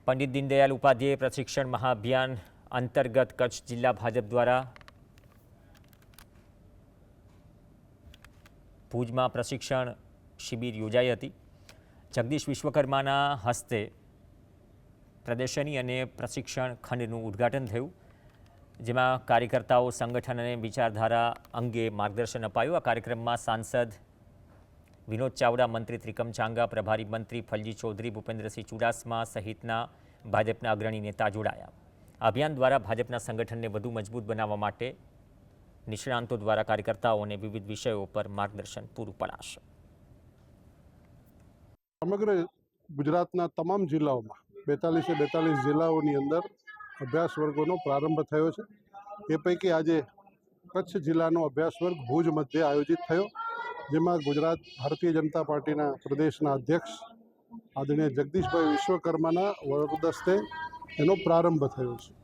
પંડિત દીનદયાલ ઉપાધ્યાય પ્રશિક્ષણ મહાઅભિયાન અંતર્ગત કચ્છ જિલ્લા ભાજપ દ્વારા ભુજમાં પ્રશિક્ષણ શિબિર યોજાઈ હતી। જગદીશ વિશ્વકર્માના હસ્તે પ્રદર્શની અને પ્રશિક્ષણ ખંડનું ઉદ્ઘાટન થયું, જેમાં કાર્યકર્તાઓ સંગઠન અને વિચારધારા અંગે માર્ગદર્શન અપાયું। આ કાર્યક્રમમાં સાંસદ વિનોદ ચાવડા, મંત્રી ત્રિકમ ચાંગા, પ્રભારી મંત્રી ફલજી ચૌધરી, ભૂપેન્દ્રસિંહ ચુડાસમા સહિતના ભાજપના અગ્રણી નેતા જોડાયા। આ અભિયાન દ્વારા ભાજપના સંગઠનને વધુ મજબૂત બનાવવા માટે નિષ્ણાંતો દ્વારા કાર્યકર્તાઓને વિવિધ વિષયો પર માર્ગદર્શન પૂરું પડાશે। સમગ્ર ગુજરાતના તમામ જિલ્લાઓમાં 42 જિલ્લાઓની અંદર અભ્યાસ વર્ગોનો પ્રારંભ થયો છે। એ પૈકી આજે કચ્છ જિલ્લાનો અભ્યાસ વર્ગ ભુજ મધ્યે આયોજિત થયો, જેમાં ગુજરાત ભારતીય જનતા પાર્ટીના પ્રદેશના અધ્યક્ષ આદરણીય જગદીશભાઈ વિશ્વકર્માના વરદસ્તે એનો પ્રારંભ થયો છે।